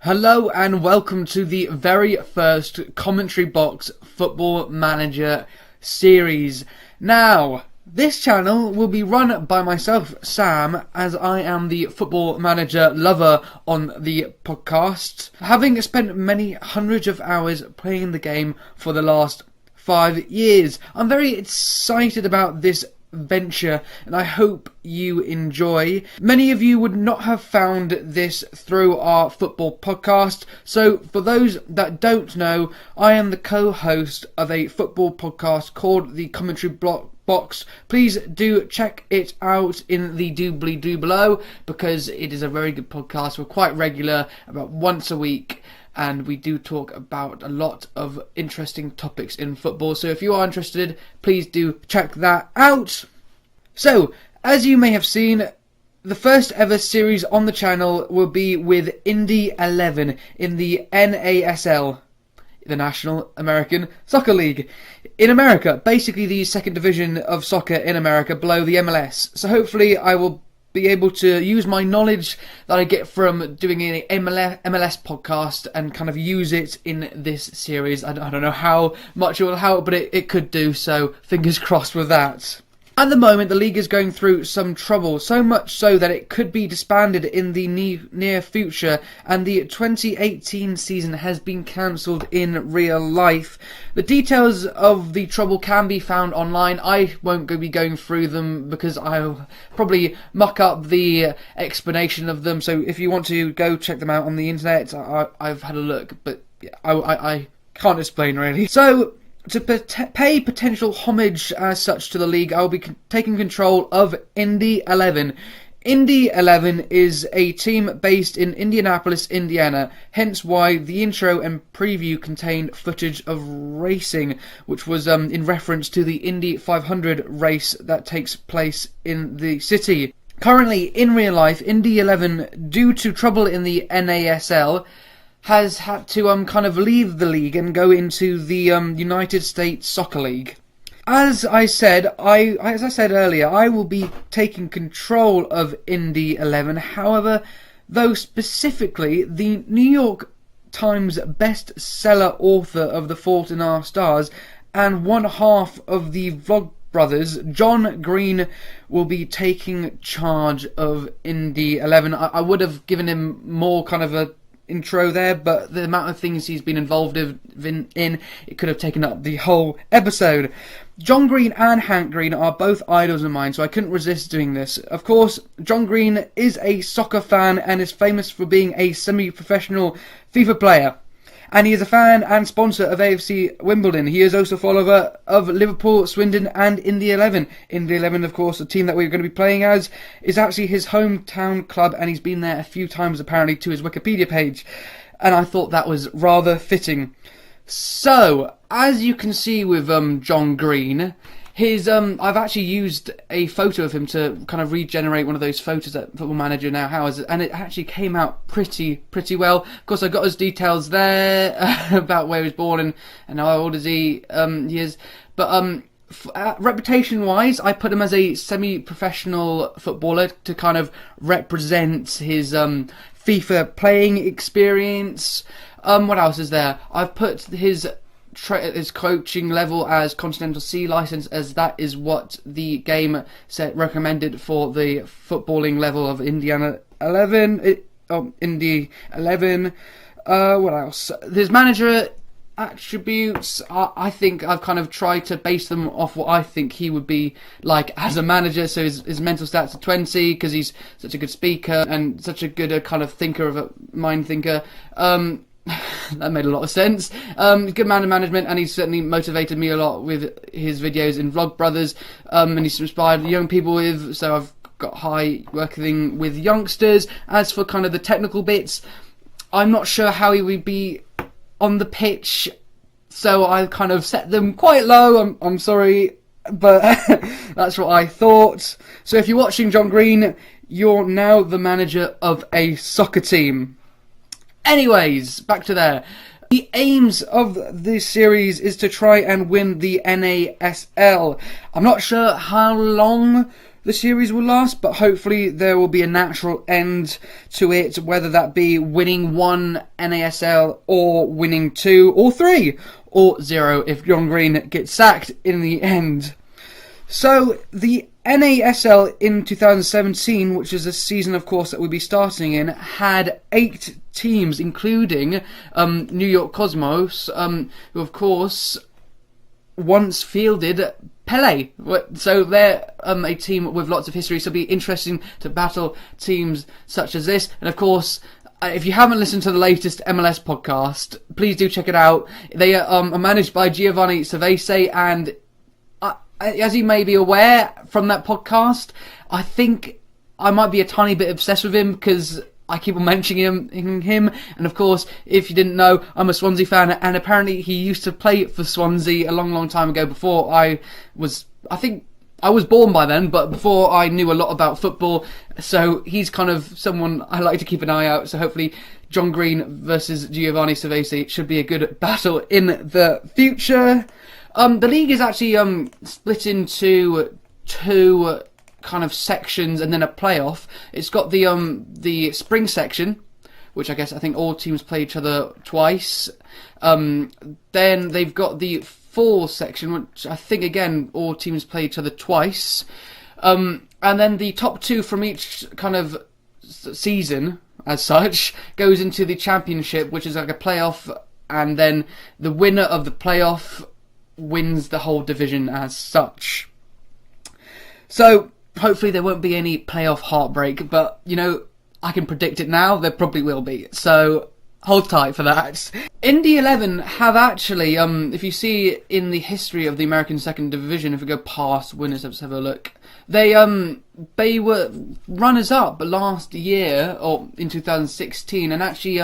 Hello and welcome to the very first Commentary Box Football Manager series. Now, this channel will be run by myself, Sam, as I am the Football Manager lover on the podcast, having spent many hundreds of hours playing the game for the last 5 years. I'm very excited about this venture and I hope you enjoy. Many of you would not have found this through our football podcast, so for those that don't know, I am the co-host of a football podcast called the Commentary Box. Please do check it out in the doobly-doo below because it is a very good podcast. We're quite regular, about once a week, and we do talk about a lot of interesting topics in football. So if you are interested, please do check that out. So, as you may have seen, the first ever series on the channel will be with Indy 11 in the NASL, the National American Soccer League. In America, basically the second division of soccer in America below the MLS. So hopefully I will be able to use my knowledge that I get from doing an MLS podcast and kind of use it in this series. I don't know how much it will help, but it could do, so fingers crossed with that. At the moment, the league is going through some trouble, so much so that it could be disbanded in the near future, and the 2018 season has been cancelled in real life. The details of the trouble can be found online. I won't be going through them because I'll probably muck up the explanation of them, so if you want to go check them out on the internet, I've had a look, but I can't explain really. So, to pay potential homage as such to the league, I'll be taking control of Indy 11. Indy 11 is a team based in Indianapolis, Indiana, hence why the intro and preview contained footage of racing, which was in reference to the Indy 500 race that takes place in the city. Currently, in real life, Indy 11, due to trouble in the NASL, has had to kind of leave the league and go into the United States Soccer League. As I said earlier, I will be taking control of Indy 11. However, though specifically the New York Times bestseller author of The Fault in Our Stars and one half of the Vlog Brothers, John Green, will be taking charge of Indy 11. I would have given him more kind of a intro there, but the amount of things he's been involved in it could have taken up the whole episode. John Green and Hank Green are both idols of mine, so I couldn't resist doing this. Of course, John Green is a soccer fan and is famous for being a semi-professional FIFA player. And he is a fan and sponsor of AFC Wimbledon. He is also a follower of Liverpool, Swindon and Indy 11. Indy 11, of course, the team that we're going to be playing as, is actually his hometown club, and he's been there a few times apparently to his Wikipedia page. And I thought that was rather fitting. So, as you can see with John Green, his I've actually used a photo of him to kind of regenerate one of those photos that Football Manager now has, and it actually came out pretty well. Of course, I got his details there about where he was born and how old he is. But reputation-wise, I put him as a semi-professional footballer to kind of represent his FIFA playing experience. What else is there? I've put his coaching level as Continental C license, as that is what the game recommended for the footballing level of Indy 11. What else? His manager attributes, I think I've kind of tried to base them off what I think he would be like as a manager. So his mental stats are 20 because he's such a good speaker and such a good kind of thinker, of a mind thinker. That made a lot of sense. Good man of management, and he's certainly motivated me a lot with his videos in Vlog Brothers, and he's inspired young people with, so I've got high working with youngsters. As for kind of the technical bits, I'm not sure how he would be on the pitch, so I kind of set them quite low. I'm sorry, but that's what I thought. So if you're watching, John Green, you're now the manager of a soccer team. Anyways, back to there. The aims of this series is to try and win the NASL. I'm not sure how long the series will last, but hopefully there will be a natural end to it, whether that be winning 1 NASL or winning 2 or 3 or 0 if John Green gets sacked in the end. So the NASL in 2017, which is a season of course that we'll be starting in, had 8 teams, including New York Cosmos, who of course once fielded Pele. So they're a team with lots of history, so it'll be interesting to battle teams such as this. And of course, if you haven't listened to the latest MLS podcast, please do check it out. They are managed by Giovanni Savese, and as you may be aware from that podcast, I think I might be a tiny bit obsessed with him because I keep on mentioning him. And of course, if you didn't know, I'm a Swansea fan, and apparently he used to play for Swansea a long time ago before I think I was born by then, but before I knew a lot about football. So he's kind of someone I like to keep an eye out. So hopefully John Green versus Giovanni Savese should be a good battle in the future. The league is actually split into 2 kind of sections and then a playoff. It's got the spring section, which I think all teams play each other twice. Then they've got the fall section, which I think again all teams play each other twice. And then the top 2 from each kind of season, as such, goes into the championship, which is like a playoff, and then the winner of the playoff wins the whole division as such. So hopefully there won't be any playoff heartbreak, but I can predict it now, there probably will be, so hold tight for that. Indy 11 have actually, if you see in the history of the American Second Division, if we go past winners, let's have a look. They were runners-up last year, or in 2016, and actually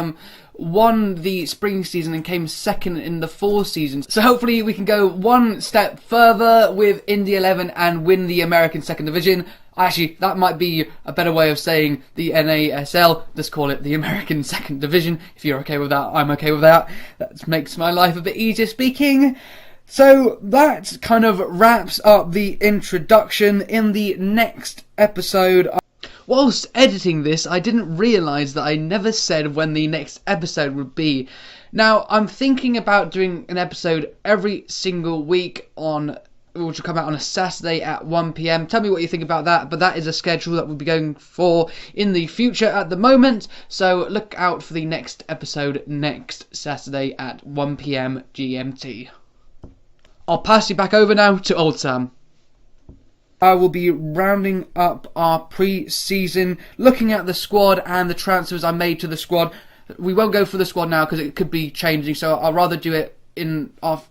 won the spring season and came second in the fall season. So hopefully we can go one step further with Indy 11 and win the American Second Division. Actually, that might be a better way of saying the NASL. Just call it the American Second Division. If you're okay with that, I'm okay with that. That makes my life a bit easier speaking. So that kind of wraps up the introduction. In the next episode, whilst editing this, I didn't realise that I never said when the next episode would be. Now, I'm thinking about doing an episode every single week which will come out on a Saturday at 1 PM. Tell me what you think about that, but that is a schedule that we'll be going for in the future at the moment. So look out for the next episode next Saturday at 1 PM GMT. I'll pass you back over now to Old Sam. I will be rounding up our pre-season, looking at the squad and the transfers I made to the squad. We won't go for the squad now because it could be changing, so I'll rather do it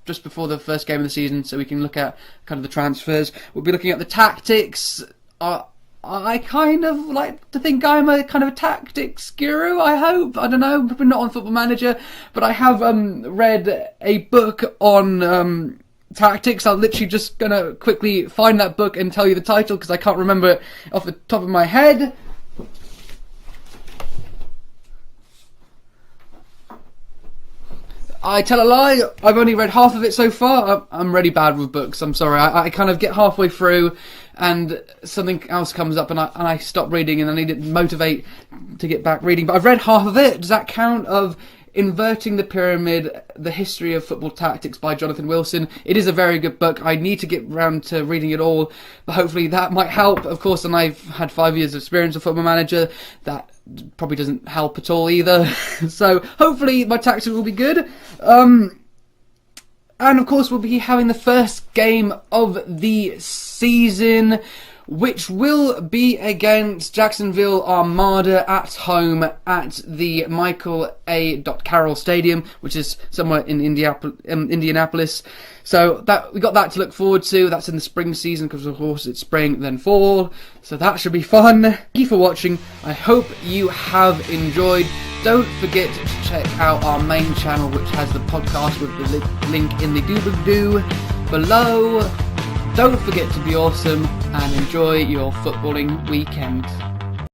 just before the first game of the season, so we can look at kind of the transfers. We'll be looking at the tactics. I kind of like to think I'm a kind of a tactics guru, I hope. I don't know, probably not on Football Manager, but I have read a book on tactics. I'm literally just going to quickly find that book and tell you the title because I can't remember it off the top of my head. I tell a lie, I've only read half of it so far. I'm really bad with books, I'm sorry. I kind of get halfway through and something else comes up and I stop reading and I need to motivate to get back reading. But I've read half of it. Does that count? Of Inverting the Pyramid, The History of Football Tactics by Jonathan Wilson. It is a very good book. I need to get round to reading it all, but hopefully that might help. Of course, and I've had 5 years of experience of Football Manager. That probably doesn't help at all either. So hopefully my tactics will be good. And of course we'll be having the first game of the season, which will be against Jacksonville Armada at home at the Michael A. Carroll Stadium, which is somewhere in Indianapolis. So we got that to look forward to. That's in the spring season because, of course, it's spring, then fall. So that should be fun. Thank you for watching. I hope you have enjoyed. Don't forget to check out our main channel, which has the podcast with the link in the doobly-doo below. Don't forget to be awesome and enjoy your footballing weekend.